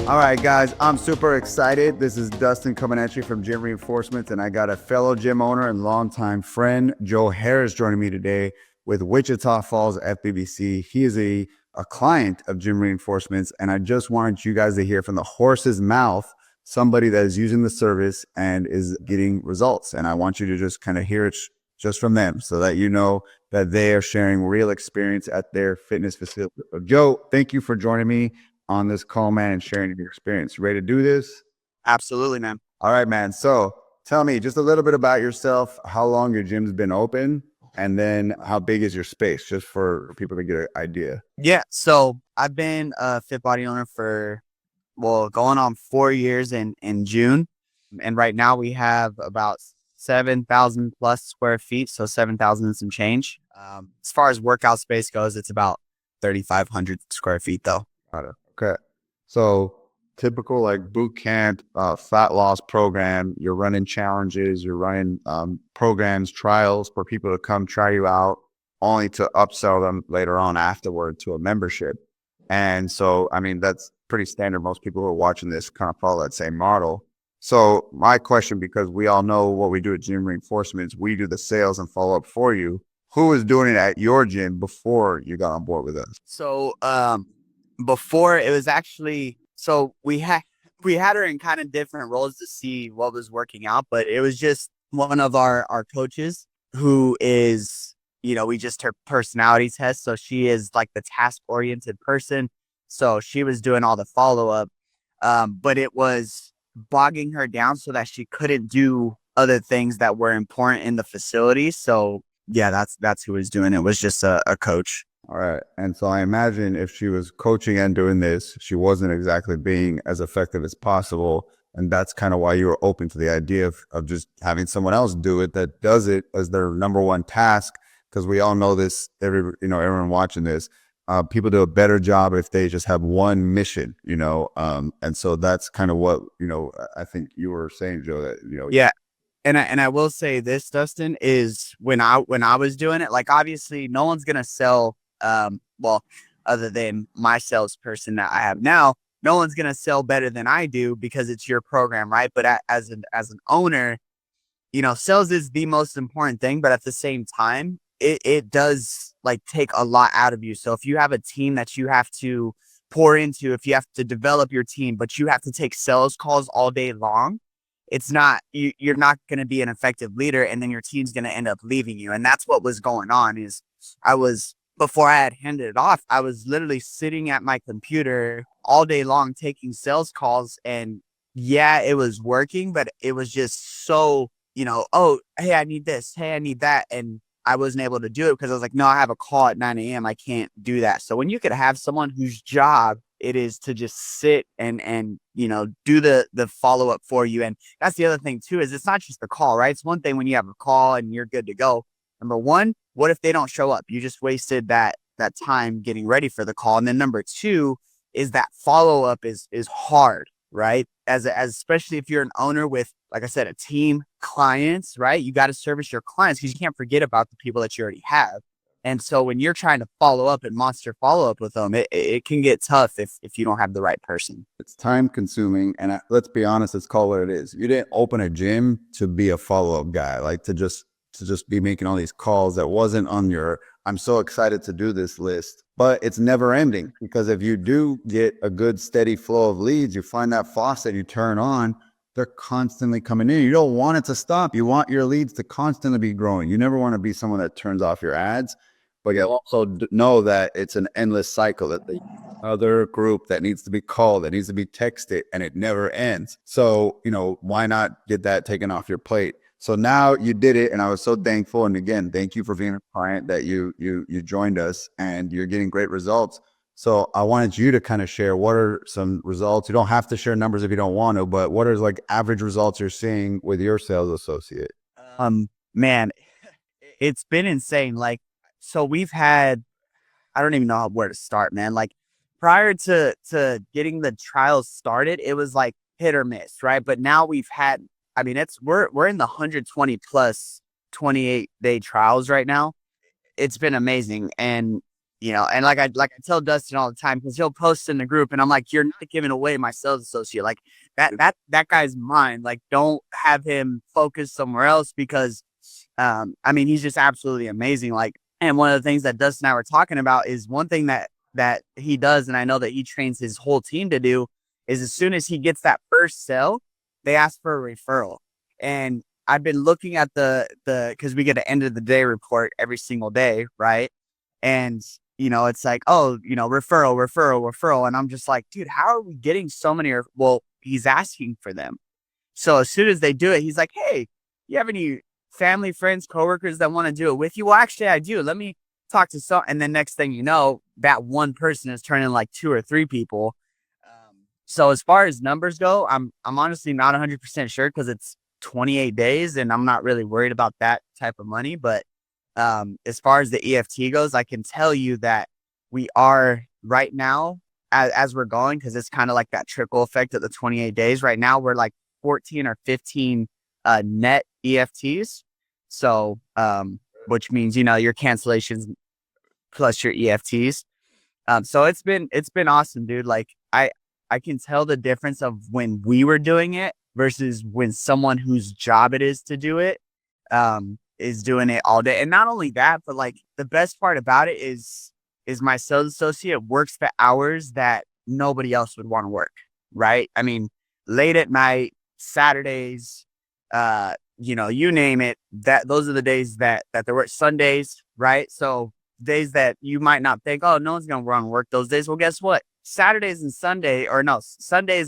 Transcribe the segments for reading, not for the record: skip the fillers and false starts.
All right, guys, I'm super excited. This is Dustin coming at you from Gym Reinforcements, and I got a fellow gym owner and longtime friend, Joe Harris, joining me today with Wichita Falls FBBC. He is a client of Gym Reinforcements, and I just wanted you guys to hear from the horse's mouth somebody that is using the service and is getting results. And I want you to just kind of hear it just from them so that you know that they are sharing real experience at their fitness facility. So, Joe, thank you for joining me on this call, man, and sharing your experience. You ready to do this? Absolutely, man. All right, man. So tell me just a little bit about yourself, how long your gym's been open, and then how big is your space, just for people to get an idea. Yeah. So I've been a fit body owner for, going on 4 years in June. And right now we have about 7,000 plus square feet. So 7,000 and some change. As far as workout space goes, it's about 3,500 square feet though. Got it. Okay. So typical like boot camp, fat loss program, you're running challenges, you're running programs, trials for people to come try you out, only to upsell them later on afterward to a membership. And so, I mean, that's pretty standard. Most people who are watching this kind of follow that same model. So my question, because we all know what we do at Gym Reinforcements, we do the sales and follow up for you. Who was doing it at your gym before you got on board with us? So before it was actually, so we had her in kind of different roles to see what was working out, but it was just one of our coaches who is, we just her personality test. So she is like the task oriented person. So she was doing all the follow up, but it was bogging her down so that she couldn't do other things that were important in the facility. So yeah, that's who was doing it. Was just a coach. All right. And so I imagine if she was coaching and doing this, she wasn't exactly being as effective as possible. And that's kind of why you were open to the idea of just having someone else do it that does it as their number one task. Because we all know this, everyone watching this, people do a better job if they just have one mission, and so that's kind of what, I think you were saying, Joe, that, Yeah. And I will say this, Dustin, is when I was doing it, like obviously no one's gonna sell well, other than my salesperson that I have now, no one's gonna sell better than I do because it's your program, right? But as an owner, sales is the most important thing, but at the same time, it does like take a lot out of you. So if you have a team that you have to pour into, if you have to develop your team, but you have to take sales calls all day long, it's not you're not going to be an effective leader, and then your team's going to end up leaving you. And that's what was going on. Is I was before I had handed it off, I was literally sitting at my computer all day long taking sales calls, and yeah, it was working, but it was just so, oh, hey, I need this, hey, I need that, and I wasn't able to do it because I was like, no, I have a call at 9 a.m. I can't do that. So when you could have someone whose job it is to just sit and do the follow up for you. And that's the other thing too, is it's not just the call, right? It's one thing when you have a call and you're good to go. Number one, what if they don't show up? You just wasted that time getting ready for the call. And then number two is that follow up is hard, right? As especially if you're an owner with, like I said, a team, clients, right? You got to service your clients because you can't forget about the people that you already have. And so when you're trying to follow up and monster follow up with them, it can get tough if you don't have the right person. it's time consuming. And let's be honest, it's called what it is. You didn't open a gym to be a follow up guy, like to just be making all these calls. That wasn't on your I'm so excited to do this list. But it's never ending, because if you do get a good steady flow of leads, you find that faucet you turn on, they're constantly coming in. You don't want it to stop. You want your leads to constantly be growing. You never want to be someone that turns off your ads, but you also know that it's an endless cycle, that the other group that needs to be called, that needs to be texted, and it never ends. So, why not get that taken off your plate? So now you did it, and I was so thankful. And again, thank you for being a client that you joined us, and you're getting great results. So I wanted you to kind of share what are some results. You don't have to share numbers if you don't want to, but what are like average results you're seeing with your sales associate? Man, it's been insane. Like, so we've had, I don't even know where to start, man. Like prior to getting the trials started, it was like hit or miss, right? But now we've had, I mean, we're in the 120 plus 28-day trials right now. It's been amazing. And and like I tell Dustin all the time because he'll post in the group, and I'm like, you're not giving away my sales associate. Like that guy's mine. Like, don't have him focus somewhere else because, I mean, he's just absolutely amazing. Like, and one of the things that Dustin and I were talking about is one thing that he does, and I know that he trains his whole team to do, is as soon as he gets that first sale, they ask for a referral. And I've been looking at the because we get an end of the day report every single day, right? And it's like, oh, referral, referral, referral. And I'm just like, dude, how are we getting so many? Well, he's asking for them. So as soon as they do it, he's like, hey, you have any family, friends, coworkers that want to do it with you? Well, actually, I do. Let me talk to some. And then next thing you know, that one person is turning like 2 or 3 people. So as far as numbers go, I'm honestly not 100% sure because it's 28 days and I'm not really worried about that type of money. But as far as the EFT goes, I can tell you that we are right now as we're going, because it's kind of like that trickle effect of the 28 days. Right now, we're like 14 or 15 net EFTs. So, which means, your cancellations plus your EFTs. So it's been awesome, dude. Like I can tell the difference of when we were doing it versus when someone whose job it is to do it, is doing it all day. And not only that, but like the best part about it is my sales associate works the hours that nobody else would want to work. Right. I mean, late at night, Saturdays, you name it, that those are the days that there were Sundays. Right. So days that you might not think, oh, no one's going to run work those days. Well, guess what? Saturdays and Sundays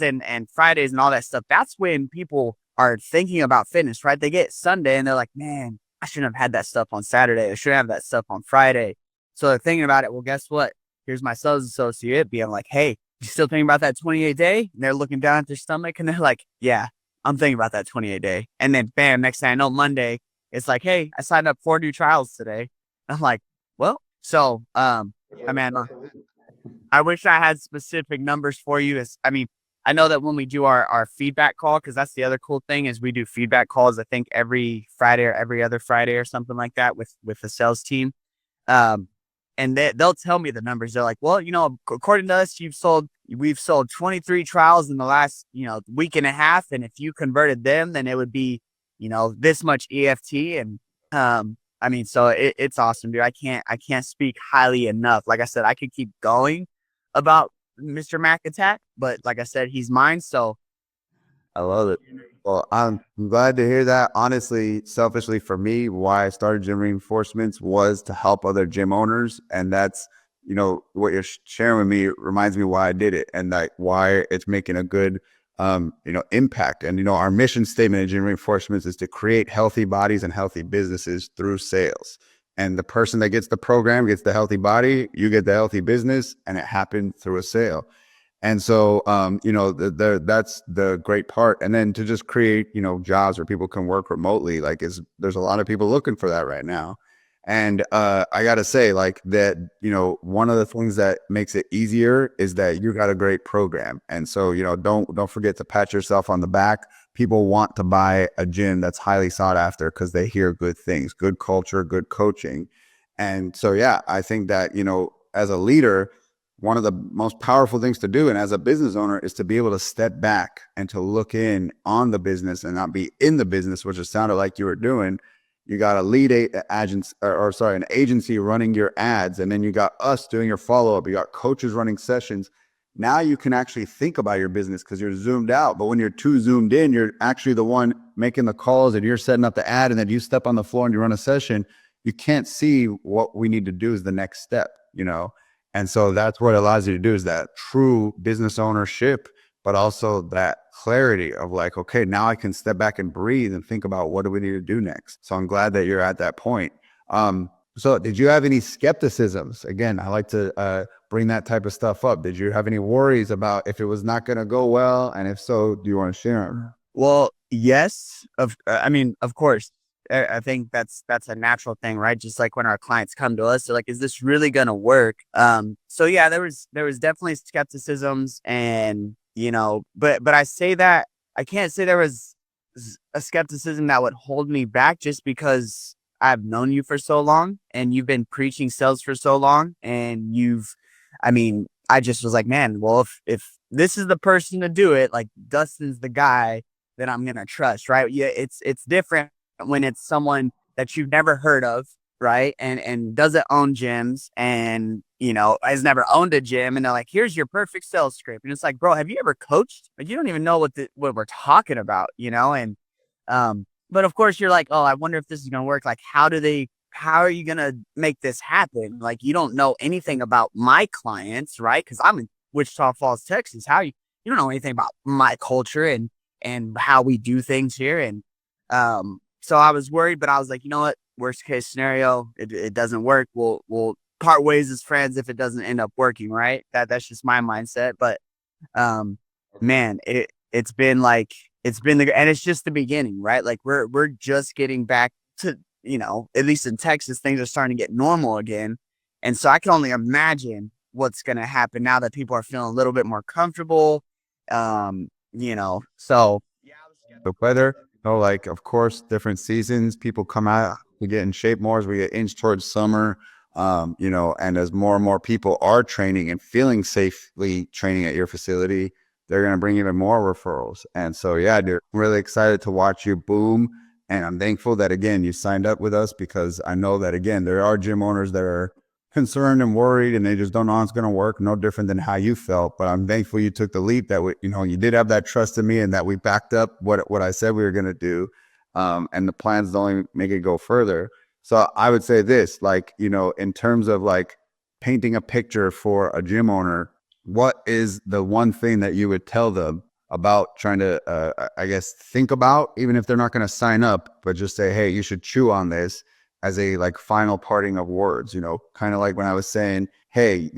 and Fridays and all that stuff. That's when people are thinking about fitness, right? They get Sunday and they're like, man, I shouldn't have had that stuff on Saturday. I should have that stuff on Friday. So they're thinking about it. Well, guess what? Here's my sales associate being like, hey, you still thinking about that 28 day? And they're looking down at their stomach and they're like, yeah, I'm thinking about that 28 day. And then bam, next thing I know, Monday, it's like, hey, I signed up 4 new trials today. I'm like, well, so, I mean, I wish I had specific numbers for you. I mean, I know that when we do our feedback call, because that's the other cool thing is we do feedback calls, I think every Friday or every other Friday or something like that with the sales team. Um, and they'll tell me the numbers. They're like, well, according to us, we've sold 23 trials in the last, week and a half. And if you converted them, then it would be, this much EFT. And, I mean, so it's awesome, dude. I can't speak highly enough. Like I said, I could keep going about Mr. Mac Attack, but like I said, he's mine. So I love it. Well, I'm glad to hear that. Honestly, selfishly for me, why I started Gym Reinforcements was to help other gym owners. And that's, what you're sharing with me reminds me why I did it and like why it's making a good, impact. And, our mission statement at Gym Reinforcements is to create healthy bodies and healthy businesses through sales. And the person that gets the program gets the healthy body, you get the healthy business, and it happened through a sale. And so, that's the great part. And then to just create, jobs where people can work remotely, like there's a lot of people looking for that right now. And I got to say like that, one of the things that makes it easier is that you got a great program. And so, don't forget to pat yourself on the back. People want to buy a gym that's highly sought after because they hear good things, good culture, good coaching. And so, yeah, I think that, as a leader, one of the most powerful things to do, and as a business owner, is to be able to step back and to look in on the business and not be in the business, which it sounded like you were doing. You got a lead agency, an agency running your ads, and then you got us doing your follow-up. You got coaches running sessions. Now you can actually think about your business because you're zoomed out. But when you're too zoomed in, you're actually the one making the calls and you're setting up the ad, and then you step on the floor and you run a session. You can't see what we need to do is the next step, And so that's what it allows you to do is that true business ownership, but also that clarity of like, okay, now I can step back and breathe and think about what do we need to do next. So I'm glad that you're at that point. So did you have any skepticisms? Again, I like to bring that type of stuff up. Did you have any worries about if it was not going to go well? And if so, do you want to share them? well, yes, I mean, of course. I think that's a natural thing, right? Just like when our clients come to us, they're like, "Is this really gonna work?" So yeah, there was definitely skepticisms, and but I say that I can't say there was a skepticism that would hold me back, just because I've known you for so long and you've been preaching sales for so long and I just was like, man, well, if this is the person to do it, like Dustin's the guy that I'm gonna trust, right? Yeah, it's different when it's someone that you've never heard of, right? And doesn't own gyms and has never owned a gym, and they're like, here's your perfect sales script. And it's like, bro, have you ever coached? Like, you don't even know what we're talking about, and but of course you're like, oh, I wonder if this is gonna work. Like, how are you gonna make this happen? Like, you don't know anything about my clients, right? Because I'm in Wichita Falls, Texas. You don't know anything about my culture and how we do things here. And so I was worried, but I was like, you know what? Worst case scenario, it doesn't work. We'll part ways as friends if it doesn't end up working, right? That's just my mindset. But man, and it's just the beginning, right? Like we're just getting back to, at least in Texas, things are starting to get normal again. And so I can only imagine what's going to happen now that people are feeling a little bit more comfortable. So The weather, like, of course, different seasons, people come out, we get in shape more as we get inch towards summer. And as more and more people are training and feeling safely training at your facility, they're going to bring even more referrals. And so, yeah, dude, I'm really excited to watch you boom. And I'm thankful that, again, you signed up with us, because I know that, again, there are gym owners that are concerned and worried and they just don't know how it's going to work. No different than how you felt. But I'm thankful you took the leap, that you did have that trust in me and that we backed up what I said we were going to do. And the plans don't only make it go further. So I would say this, like, in terms of like painting a picture for a gym owner, what is the one thing that you would tell them about trying to, I guess, think about, even if they're not going to sign up, but just say, hey, you should chew on this as a like final parting of words, kind of like when I was saying, hey,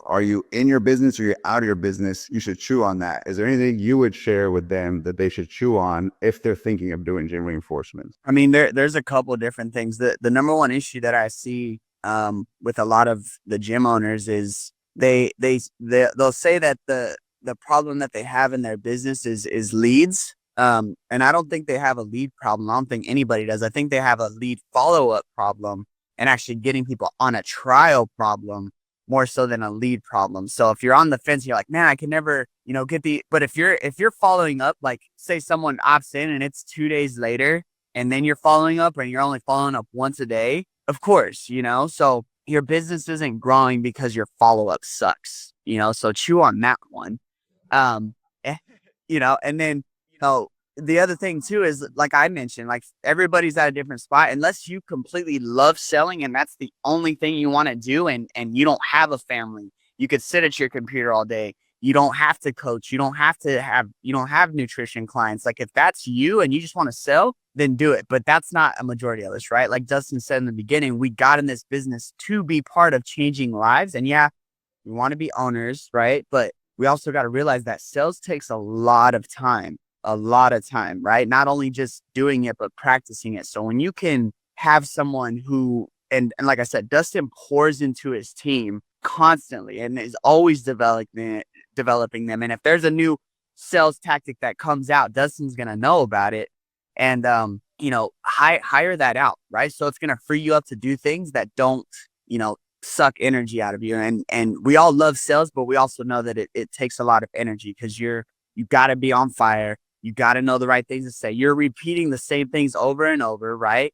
are you in your business or you're out of your business? You should chew on that. Is there anything you would share with them that they should chew on if they're thinking of doing gym reinforcement? I mean, there's a couple different things. The number one issue that I see with a lot of the gym owners is they'll say that the problem that they have in their business is leads. And I don't think they have a lead problem. I don't think anybody does. I think they have a lead follow-up problem and actually getting people on a trial problem more so than a lead problem. So if you're on the fence, you're like, man, I can never, but if you're following up, like say someone opts in and it's 2 days later and then you're following up and you're only following up once a day, of course, so your business isn't growing because your follow-up sucks, so chew on that one. eh, and then, the other thing too is, like I mentioned, like everybody's at a different spot. Unless you completely love selling and that's the only thing you want to do, and you don't have a family, you could sit at your computer all day. You don't have to coach. You don't have nutrition clients. Like if that's you and you just want to sell, then do it. But that's not a majority of us, right? Like Dustin said in the beginning, we got in this business to be part of changing lives. And yeah, we want to be owners, right? But we also got to realize that sales takes a lot of time, right? Not only just doing it, but practicing it. So when you can have someone who, and like I said, Dustin pours into his team constantly and is always developing them. And if there's a new sales tactic that comes out, Dustin's going to know about it and, hire that out, right? So it's going to free you up to do things that don't, suck energy out of you. And we all love sales, but we also know that it takes a lot of energy because you got to be on fire. You got to know the right things to say. You're repeating the same things over and over, right?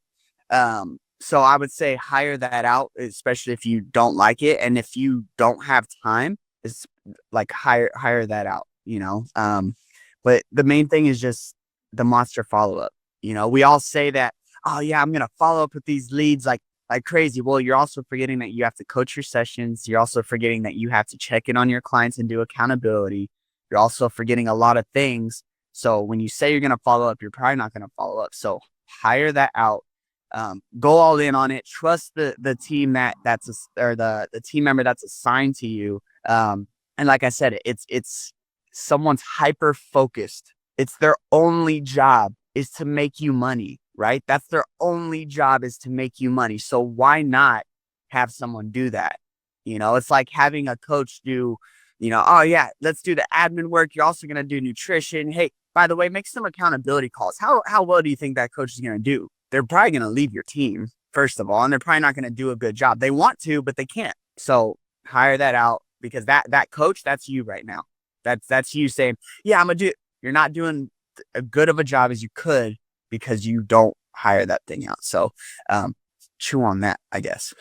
So I would say hire that out, especially if you don't like it. And if you don't have time, it's like hire that out, but the main thing is just the monster follow-up. We all say that, oh yeah, I'm going to follow up with these leads like crazy. Well, you're also forgetting that you have to coach your sessions. You're also forgetting that you have to check in on your clients and do accountability. You're also forgetting a lot of things. So when you say you're going to follow up, you're probably not going to follow up. So hire that out. Go all in on it. Trust the team the team member that's assigned to you. And like I said, it's someone's hyper focused. It's their only job is to make you money, right? That's their only job is to make you money. So why not have someone do that? It's like having a coach do, oh yeah, let's do the admin work. You're also going to do nutrition. Hey, by the way, make some accountability calls. How well do you think that coach is going to do? They're probably going to leave your team. first of all, and they're probably not going to do a good job. They want to, but they can't. So hire that out, because that coach, that's you right now. That's you saying, yeah, I'm gonna do. You're not doing as good of a job as you could because you don't hire that thing out. So chew on that, I guess.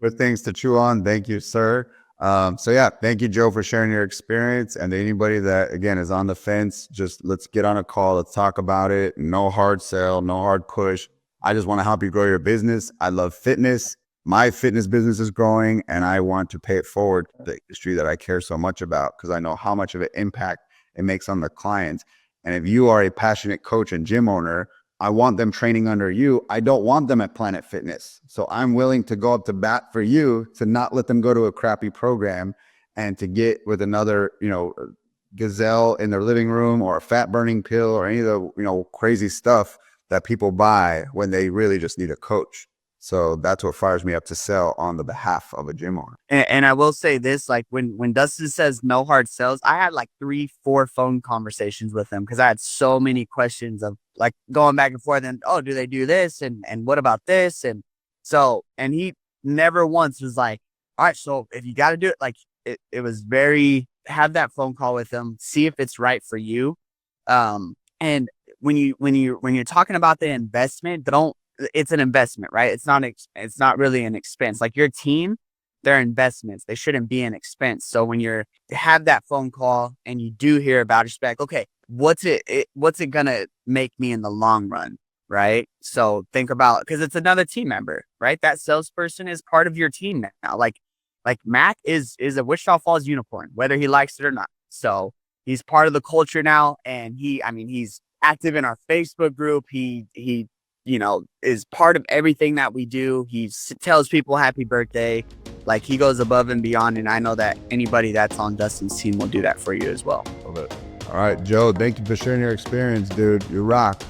Good things to chew on. Thank you, sir. So yeah, thank you, Joe, for sharing your experience. And anybody that, again, is on the fence, just let's get on a call. Let's talk about it. No hard sell, no hard push. I just want to help you grow your business. I love fitness. My fitness business is growing, and I want to pay it forward to the industry that I care so much about, because I know how much of an impact it makes on the clients. And if you are a passionate coach and gym owner, I want them training under you. I don't want them at Planet Fitness. So I'm willing to go up to bat for you to not let them go to a crappy program and to get with another, gazelle in their living room, or a fat burning pill, or any of the, crazy stuff that people buy when they really just need a coach. So that's what fires me up to sell on the behalf of a gym owner. And I will say this, like when Dustin says no hard sells, I had like 3-4 phone conversations with him, because I had so many questions of like going back and forth, and, oh, do they do this? And what about this? And he never once was like, all right, so if you got to do it, like it was very, have that phone call with them, see if it's right for you. And when you're talking about the investment, it's an investment, right? It's not really an expense. Like your team, they're investments. They shouldn't be an expense. So when you have that phone call and you do hear about it, just be like, okay, what's it gonna make me in the long run, right? So think about, because it's another team member, right? That salesperson is part of your team now. Like Mac is a Wichita Falls unicorn, whether he likes it or not. So he's part of the culture now, and he's active in our Facebook group. He is part of everything that we do. He tells people happy birthday. Like, he goes above and beyond. And I know that anybody that's on Dustin's team will do that for you as well. Love it. All right, Joe, thank you for sharing your experience, dude. You rock.